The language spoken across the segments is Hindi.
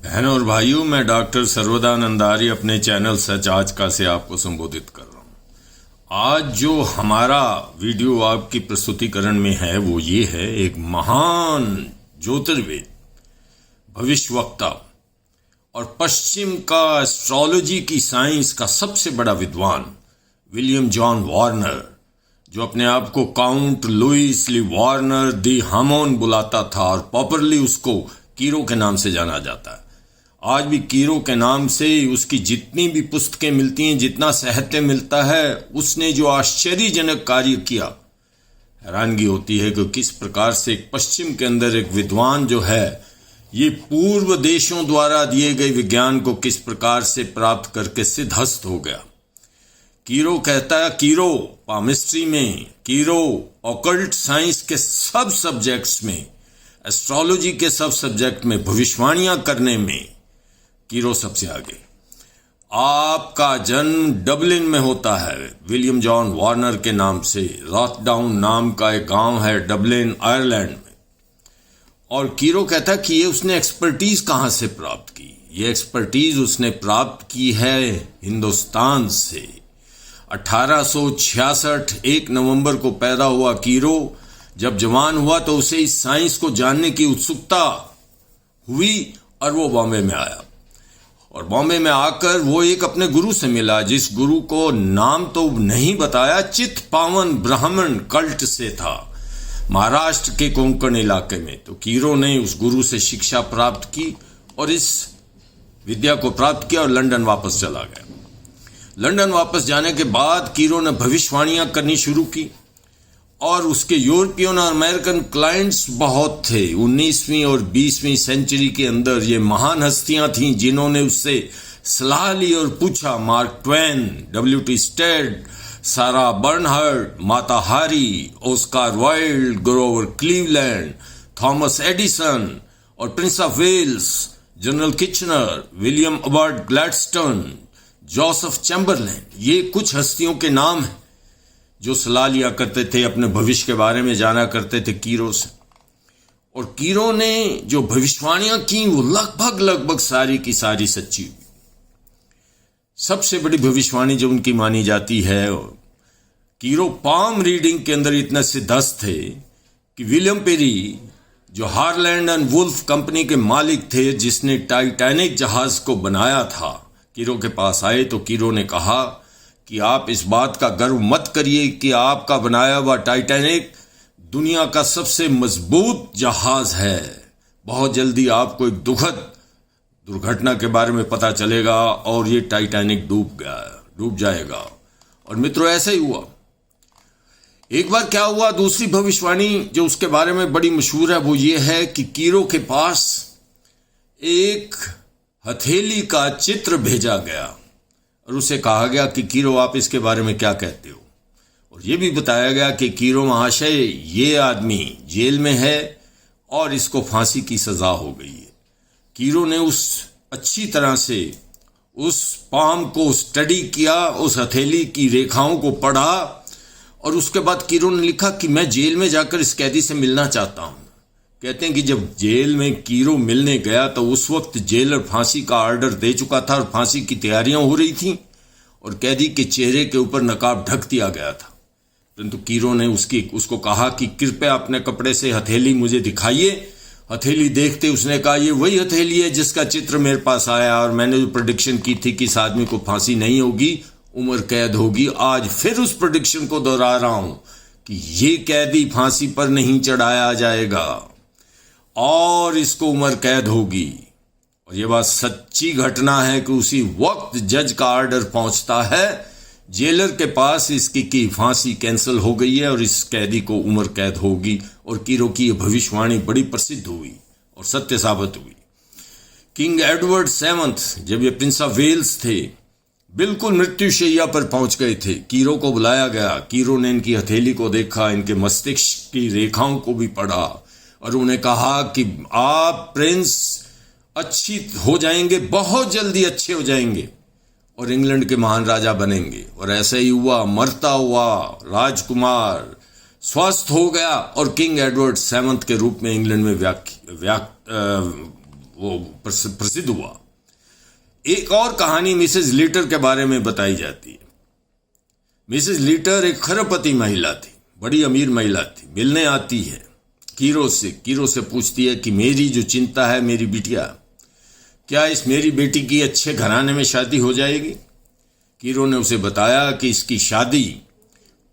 बहनों और भाइयों, मैं डॉक्टर सर्वदानंद आर्य अपने चैनल सच आज का से आपको संबोधित कर रहा हूं। आज जो हमारा वीडियो आपकी प्रस्तुतिकरण में है वो ये है, एक महान ज्योतिर्वेद, भविष्यवक्ता और पश्चिम का एस्ट्रोलॉजी की साइंस का सबसे बड़ा विद्वान विलियम जॉन वार्नर, जो अपने आप को काउंट लुइस ली वार्नर दी हामोन बुलाता था और पॉपुलरली उसको कीरो के नाम से जाना जाता है। आज भी कीरो के नाम से उसकी जितनी भी पुस्तकें मिलती हैं, जितना साहित्य मिलता है, उसने जो आश्चर्यजनक कार्य किया, हैरानगी होती है कि किस प्रकार से एक पश्चिम के अंदर एक विद्वान जो है ये पूर्व देशों द्वारा दिए गए विज्ञान को किस प्रकार से प्राप्त करके सिद्धहस्त हो गया। कीरो कहता है, कीरो पामिस्ट्री में, कीरो ऑकल्ट साइंस के सब सब्जेक्ट्स में, एस्ट्रोलॉजी के सब सब्जेक्ट में, भविष्यवाणियां करने में कीरो सबसे आगे। आपका जन्म डबलिन में होता है, विलियम जॉन वार्नर के नाम से। रॉथडाउन नाम का एक गांव है डबलिन, आयरलैंड में। और कीरो कहता है कि ये उसने एक्सपर्टीज कहां से प्राप्त की। ये एक्सपर्टीज उसने प्राप्त की है हिंदुस्तान से। 1866 1 नवंबर को पैदा हुआ कीरो। जब जवान हुआ तो उसे इस साइंस को जानने की उत्सुकता हुई और वो बॉम्बे में आया। और बॉम्बे में आकर वो एक अपने गुरु से मिला, जिस गुरु को नाम तो नहीं बताया, चित पावन ब्राह्मण कल्ट से था, महाराष्ट्र के कोंकण इलाके में। तो कीरो ने उस गुरु से शिक्षा प्राप्त की और इस विद्या को प्राप्त किया और लंदन वापस चला गया। लंदन वापस जाने के बाद कीरो ने भविष्यवाणियां करनी शुरू की और उसके यूरोपियन और अमेरिकन क्लाइंट्स बहुत थे। 19वीं और 20वीं सेंचुरी के अंदर ये महान हस्तियां थीं जिन्होंने उससे सलाह ली और पूछा। Mark Twain, W.T. Stead, Sarah Bernhardt, Mata Hari, Oscar Wilde, Grover Cleveland, Thomas Edison और Prince of Wales, General Kitchener, William Ewart Gladstone, Joseph Chamberlain. ये कुछ हस्तियों के नाम हैं जो सलाह लिया करते थे, अपने भविष्य के बारे में जाना करते थे कीरो से। और कीरो ने जो भविष्यवाणियां की वो लगभग सारी की सारी सच्ची हुई। सबसे बड़ी भविष्यवाणी जो उनकी मानी जाती है, कीरो पाम रीडिंग के अंदर इतना सिद्धहस्त थे कि विलियम पेरी, जो हारलैंड एंड वुल्फ कंपनी के मालिक थे, जिसने टाइटैनिक जहाज को बनाया था, कीरो के पास आए तो कीरो ने कहा कि आप इस बात का गर्व मत करिए कि आपका बनाया हुआ टाइटैनिक दुनिया का सबसे मजबूत जहाज है। बहुत जल्दी आपको एक दुखद दुर्घटना के बारे में पता चलेगा और ये टाइटैनिक डूब जाएगा। और मित्रों, ऐसा ही हुआ। एक बार क्या हुआ, दूसरी भविष्यवाणी जो उसके बारे में बड़ी मशहूर है वो ये है कि कीरो के पास एक हथेली का चित्र भेजा गया और उसे कहा गया कि कीरो, आप इसके बारे में क्या कहते हो। और ये भी बताया गया कि कीरो महाशय, ये आदमी जेल में है और इसको फांसी की सजा हो गई है। कीरो ने अच्छी तरह से उस पाम को स्टडी किया, उस हथेली की रेखाओं को पढ़ा और उसके बाद कीरो ने लिखा कि मैं जेल में जाकर इस कैदी से मिलना चाहता हूं। कहते हैं कि जब जेल में कीरो मिलने गया तो उस वक्त जेलर फांसी का ऑर्डर दे चुका था और फांसी की तैयारियां हो रही थीं और कैदी के चेहरे के ऊपर नकाब ढक दिया गया था। परंतु कीरो ने उसको कहा कि कृपया अपने कपड़े से हथेली मुझे दिखाइए। हथेली देखते उसने कहा, ये वही हथेली है जिसका चित्र मेरे पास आया और मैंने जो प्रेडिक्शन की थी कि इस आदमी को फांसी नहीं होगी, उम्र कैद होगी। आज फिर उस प्रेडिक्शन को दोहरा रहा हूं कि ये कैदी फांसी पर नहीं चढ़ाया जाएगा और इसको उम्र कैद होगी। और ये बात सच्ची घटना है कि उसी वक्त जज का ऑर्डर पहुंचता है जेलर के पास, इसकी की फांसी कैंसिल हो गई है और इस कैदी को उम्र कैद होगी। और कीरो की यह भविष्यवाणी बड़ी प्रसिद्ध हुई और सत्य साबित हुई। किंग एडवर्ड 7 जब ये प्रिंस ऑफ वेल्स थे, बिल्कुल मृत्युशैया पर पहुंच गए थे, कीरो को बुलाया गया। कीरो ने इनकी हथेली को देखा, इनके मस्तिष्क की रेखाओं को भी पढ़ा और उन्हें कहा कि आप प्रिंस अच्छी हो जाएंगे, बहुत जल्दी अच्छे हो जाएंगे और इंग्लैंड के महान राजा बनेंगे। और ऐसा ही हुआ, मरता हुआ राजकुमार स्वस्थ हो गया और किंग एडवर्ड 7 के रूप में इंग्लैंड में वो प्रसिद्ध हुआ। एक और कहानी मिसेस लीटर के बारे में बताई जाती है। मिसेस लीटर एक खरबपति महिला थी, बड़ी अमीर महिला थी। मिलने आती है कीरो से पूछती है कि मेरी जो चिंता है, मेरी बिटिया, क्या इस मेरी बेटी की अच्छे घराने में शादी हो जाएगी? कीरो ने उसे बताया कि इसकी शादी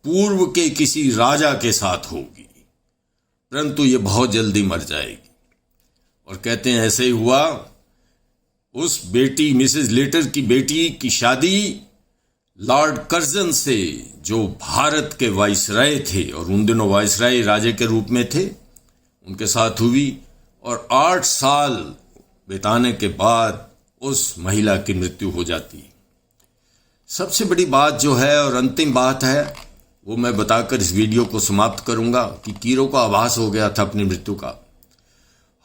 पूर्व के किसी राजा के साथ होगी, परंतु ये बहुत जल्दी मर जाएगी। और कहते हैं ऐसे ही हुआ। उस बेटी मिसेस लीटर की बेटी की शादी लॉर्ड कर्जन से, जो भारत के वाइसराय थे और उन दिनों वाइसराय राजे के रूप में थे, उनके साथ हुई। और 8 साल बिताने के बाद उस महिला की मृत्यु हो जाती। सबसे बड़ी बात जो है और अंतिम बात है, वो मैं बताकर इस वीडियो को समाप्त करूंगा कि कीरो को आभास हो गया था अपनी मृत्यु का।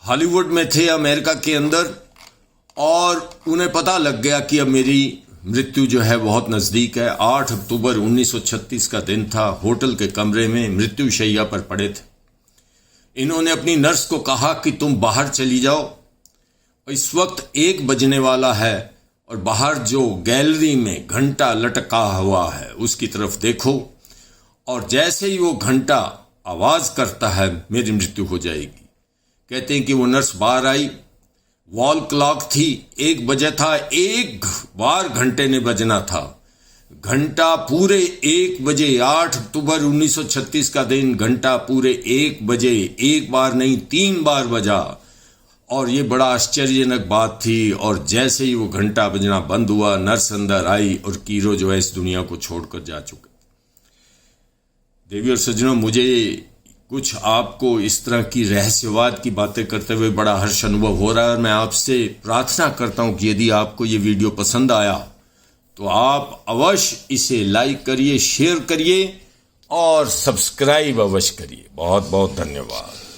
हॉलीवुड में थे, अमेरिका के अंदर, और उन्हें पता लग गया कि अब मेरी मृत्यु जो है बहुत नज़दीक है। 8 अक्टूबर 1936 का दिन था। होटल के कमरे में मृत्यु शैया पर पड़े थे। इन्होंने अपनी नर्स को कहा कि तुम बाहर चली जाओ, इस वक्त 1 बजने वाला है, और बाहर जो गैलरी में घंटा लटका हुआ है उसकी तरफ देखो, और जैसे ही वो घंटा आवाज करता है मेरी मृत्यु हो जाएगी। कहते हैं कि वो नर्स बाहर आई। वॉल क्लॉक थी, 1 बजे था, 1 बार घंटे ने बजना था। घंटा पूरे 1 बजे, 8 अक्टूबर 1936 का दिन, घंटा पूरे 1 बजे, 1 बार नहीं 3 बार बजा। और ये बड़ा आश्चर्यजनक बात थी। और जैसे ही वो घंटा बजना बंद हुआ, नर्स अंदर आई और कीरो जो है इस दुनिया को छोड़कर जा चुके। देवी और सज्जनों, मुझे कुछ आपको इस तरह की रहस्यवाद की बातें करते हुए बड़ा हर्ष अनुभव हो रहा है। और मैं आपसे प्रार्थना करता हूं कि यदि आपको ये वीडियो पसंद आया तो आप अवश्य इसे लाइक करिए, शेयर करिए और सब्सक्राइब अवश्य करिए। बहुत बहुत धन्यवाद।